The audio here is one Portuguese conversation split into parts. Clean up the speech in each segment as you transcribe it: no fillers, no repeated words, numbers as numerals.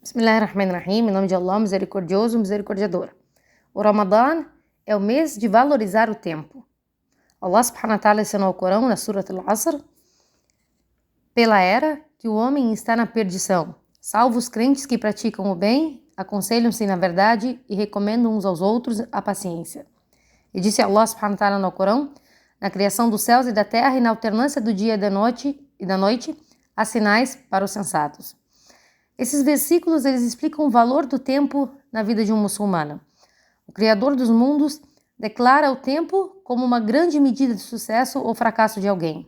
Bismillahirrahmanirrahim, em nome de Allah, misericordioso, misericordiador. O Ramadã é o mês de valorizar o tempo. Allah subhanahu wa ta'ala ensinou ao Corão, na Surat Al-Asr, pela era que o homem está na perdição, salvo os crentes que praticam o bem, aconselham-se na verdade e recomendam uns aos outros a paciência. E disse Allah subhanahu wa ta'ala no Corão, na criação dos céus e da terra e na alternância do dia e da noite, há sinais para os sensatos. Esses versículos eles explicam o valor do tempo na vida de um muçulmano. O Criador dos mundos declara o tempo como uma grande medida de sucesso ou fracasso de alguém.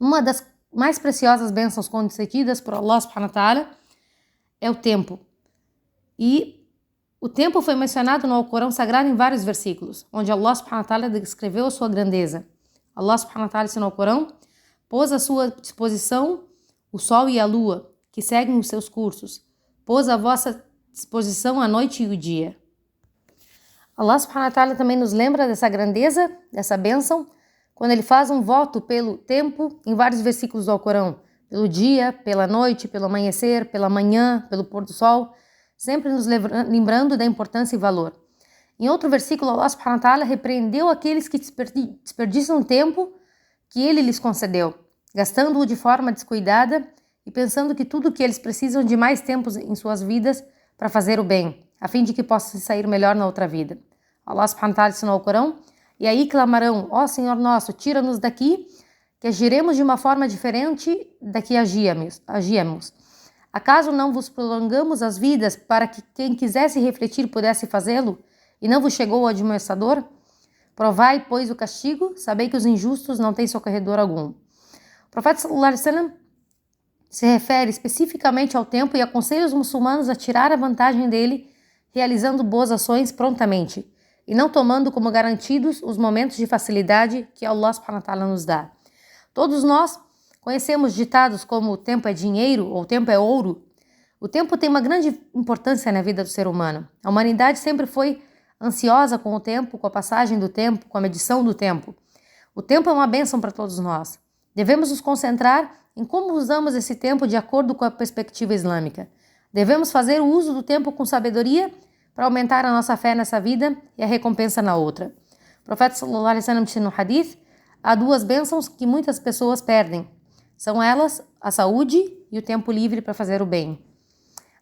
Uma das mais preciosas bênçãos concedidas por Allah subhanahu wa ta'ala é o tempo. E o tempo foi mencionado no Alcorão Sagrado em vários versículos, onde Allah subhanahu wa ta'ala descreveu a sua grandeza. Allah subhanahu wa ta'ala ensinou no Alcorão, pôs à sua disposição o sol e a lua, que seguem os seus cursos, pôs à vossa disposição a noite e o dia. Allah subhanahu wa ta'ala também nos lembra dessa grandeza, dessa bênção, quando ele faz um voto pelo tempo em vários versículos do Alcorão, pelo dia, pela noite, pelo amanhecer, pela manhã, pelo pôr do sol, sempre nos lembrando da importância e valor. Em outro versículo, Allah subhanahu wa ta'ala repreendeu aqueles que desperdiçam o tempo que ele lhes concedeu, gastando-o de forma descuidada e pensando que tudo o que eles precisam de mais tempo em suas vidas para fazer o bem, a fim de que possam sair melhor na outra vida. Allah subhanahu wa ta'ala ensinou ao Corão, e aí clamarão, ó Senhor nosso, tira-nos daqui, que agiremos de uma forma diferente da que agíamos. Acaso não vos prolongamos as vidas para que quem quisesse refletir pudesse fazê-lo, e não vos chegou o admoestador? Provai, pois, o castigo, sabei que os injustos não têm socorredor algum. O profeta sallallahu alaihi wasallam se refere especificamente ao tempo e aconselha os muçulmanos a tirar a vantagem dele, realizando boas ações prontamente, e não tomando como garantidos os momentos de facilidade que Allah subhanahu wa ta'ala nos dá. Todos nós conhecemos ditados como o tempo é dinheiro ou o tempo é ouro. O tempo tem uma grande importância na vida do ser humano. A humanidade sempre foi ansiosa com o tempo, com a passagem do tempo, com a medição do tempo. O tempo é uma bênção para todos nós. Devemos nos concentrar em como usamos esse tempo de acordo com a perspectiva islâmica. Devemos fazer o uso do tempo com sabedoria para aumentar a nossa fé nessa vida e a recompensa na outra. O profeta sallallahu alaihi wasallam disse no hadith, há duas bênçãos que muitas pessoas perdem. São elas a saúde e o tempo livre para fazer o bem.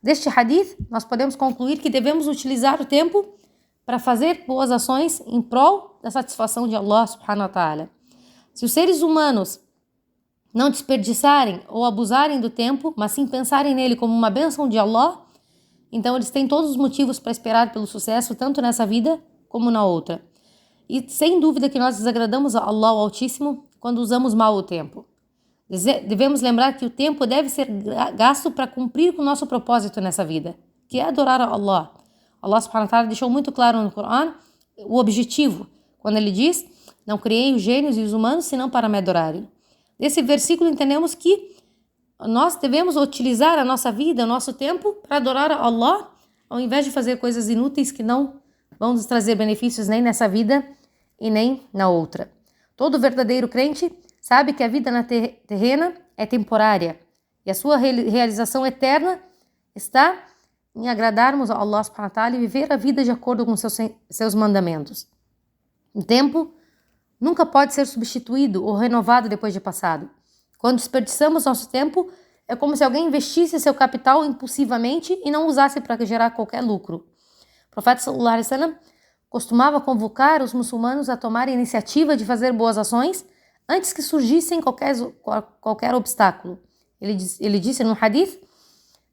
Deste hadith, nós podemos concluir que devemos utilizar o tempo para fazer boas ações em prol da satisfação de Allah subhanahu wa ta'ala. Se os seres humanos não desperdiçarem ou abusarem do tempo, mas sim pensarem nele como uma bênção de Allah, então eles têm todos os motivos para esperar pelo sucesso, tanto nessa vida como na outra. E sem dúvida que nós desagradamos a Allah o Altíssimo quando usamos mal o tempo. Devemos lembrar que o tempo deve ser gasto para cumprir com o nosso propósito nessa vida, que é adorar a Allah. Allah subhanahu wa ta'ala deixou muito claro no Corão o objetivo, quando ele diz, não criei os gênios e os humanos senão para me adorarem. Desse versículo entendemos que nós devemos utilizar a nossa vida, o nosso tempo para adorar a Allah, ao invés de fazer coisas inúteis que não vão nos trazer benefícios nem nessa vida e nem na outra. Todo verdadeiro crente sabe que a vida terrena é temporária e a sua realização eterna está em agradarmos a Allah subhanahu wa ta'ala e viver a vida de acordo com seus mandamentos. O tempo nunca pode ser substituído ou renovado depois de passado. Quando desperdiçamos nosso tempo, é como se alguém investisse seu capital impulsivamente e não usasse para gerar qualquer lucro. O profeta sallallahu alaihi wasallam costumava convocar os muçulmanos a tomar a iniciativa de fazer boas ações antes que surgissem qualquer obstáculo. Ele disse no hadith,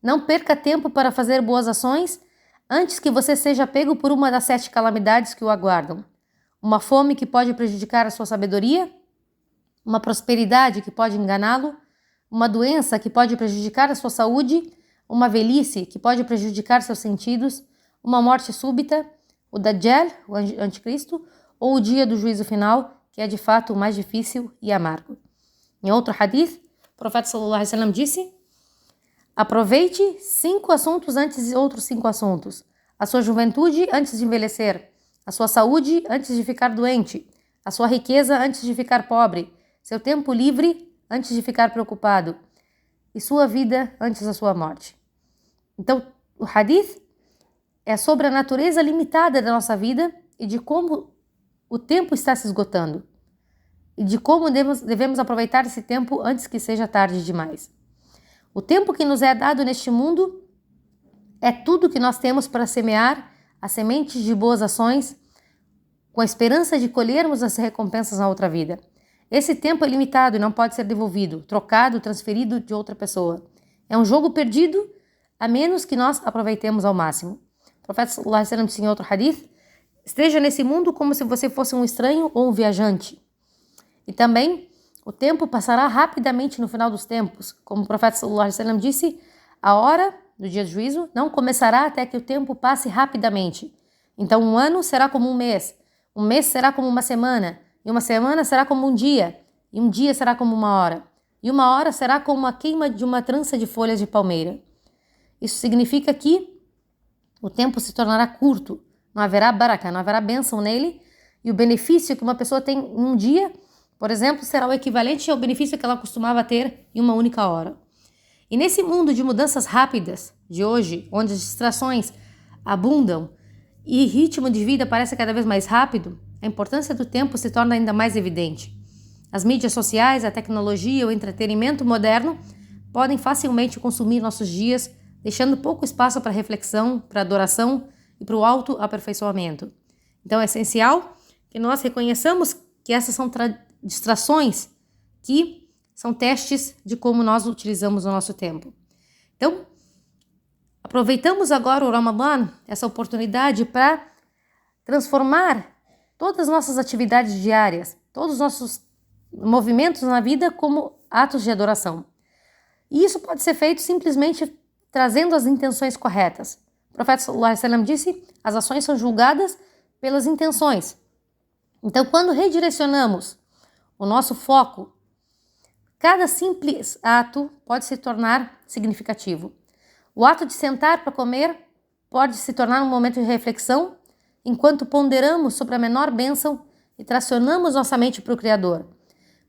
não perca tempo para fazer boas ações antes que você seja pego por uma das 7 calamidades que o aguardam. Uma fome que pode prejudicar a sua sabedoria, uma prosperidade que pode enganá-lo, uma doença que pode prejudicar a sua saúde, uma velhice que pode prejudicar seus sentidos, uma morte súbita, o Dajjal, o anticristo, ou o dia do juízo final, que é de fato o mais difícil e amargo. Em outro hadith, o profeta sallallahu alaihi wasallam disse, aproveite 5 assuntos antes de outros 5 assuntos, a sua juventude antes de envelhecer, a sua saúde antes de ficar doente, a sua riqueza antes de ficar pobre, seu tempo livre antes de ficar preocupado e sua vida antes da sua morte. Então, o hadith é sobre a natureza limitada da nossa vida e de como o tempo está se esgotando. E de como devemos aproveitar esse tempo antes que seja tarde demais. O tempo que nos é dado neste mundo é tudo que nós temos para semear as sementes de boas ações, com a esperança de colhermos as recompensas na outra vida. Esse tempo é limitado e não pode ser devolvido, trocado, transferido de outra pessoa. É um jogo perdido, a menos que nós aproveitemos ao máximo. O profeta sallallahu alaihi wasallam disse em outro hadith: esteja nesse mundo como se você fosse um estranho ou um viajante. E também, o tempo passará rapidamente no final dos tempos. Como o profeta sallallahu alaihi wasallam disse, a hora do dia do juízo não começará até que o tempo passe rapidamente. Então, um ano será como um mês será como uma semana, e uma semana será como um dia será como uma hora, e uma hora será como a queima de uma trança de folhas de palmeira. Isso significa que o tempo se tornará curto, não haverá baraka, não haverá bênção nele, e o benefício que uma pessoa tem em um dia, por exemplo, será o equivalente ao benefício que ela costumava ter em uma única hora. E nesse mundo de mudanças rápidas de hoje, onde as distrações abundam e ritmo de vida parece cada vez mais rápido, a importância do tempo se torna ainda mais evidente. As mídias sociais, a tecnologia, o entretenimento moderno podem facilmente consumir nossos dias, deixando pouco espaço para reflexão, para adoração e para o autoaperfeiçoamento. Então é essencial que nós reconheçamos que essas são distrações que são testes de como nós utilizamos o nosso tempo. Então, aproveitamos agora o Ramadã, essa oportunidade para transformar todas as nossas atividades diárias, todos os nossos movimentos na vida como atos de adoração. E isso pode ser feito simplesmente trazendo as intenções corretas. O profeta sallallahu alaihi wasallam disse: as ações são julgadas pelas intenções. Então, quando redirecionamos o nosso foco, cada simples ato pode se tornar significativo. O ato de sentar para comer pode se tornar um momento de reflexão, enquanto ponderamos sobre a menor bênção e tracionamos nossa mente para o Criador.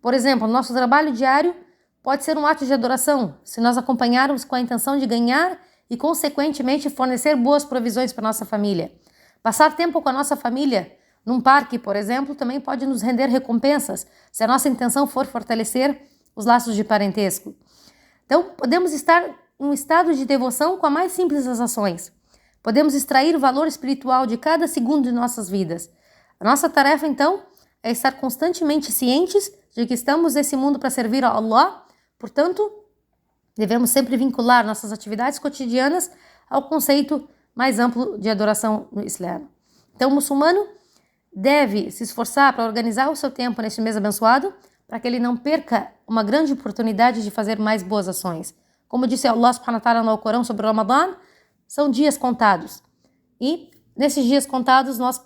Por exemplo, nosso trabalho diário pode ser um ato de adoração, se nós acompanharmos com a intenção de ganhar e, consequentemente, fornecer boas provisões para nossa família. Passar tempo com a nossa família num parque, por exemplo, também pode nos render recompensas, se a nossa intenção for fortalecer os laços de parentesco. Então, podemos estar em um estado de devoção com a mais simples das ações. Podemos extrair o valor espiritual de cada segundo de nossas vidas. A nossa tarefa, então, é estar constantemente cientes de que estamos nesse mundo para servir a Allah. Portanto, devemos sempre vincular nossas atividades cotidianas ao conceito mais amplo de adoração no Islã. Então, o muçulmano deve se esforçar para organizar o seu tempo neste mês abençoado, para que ele não perca uma grande oportunidade de fazer mais boas ações. Como disse Allah subhanahu wa ta'ala no Alcorão sobre o Ramadã, são dias contados. E nesses dias contados nós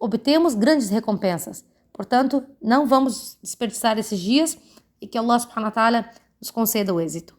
obtemos grandes recompensas. Portanto, não vamos desperdiçar esses dias e que Allah subhanahu wa ta'ala nos conceda o êxito.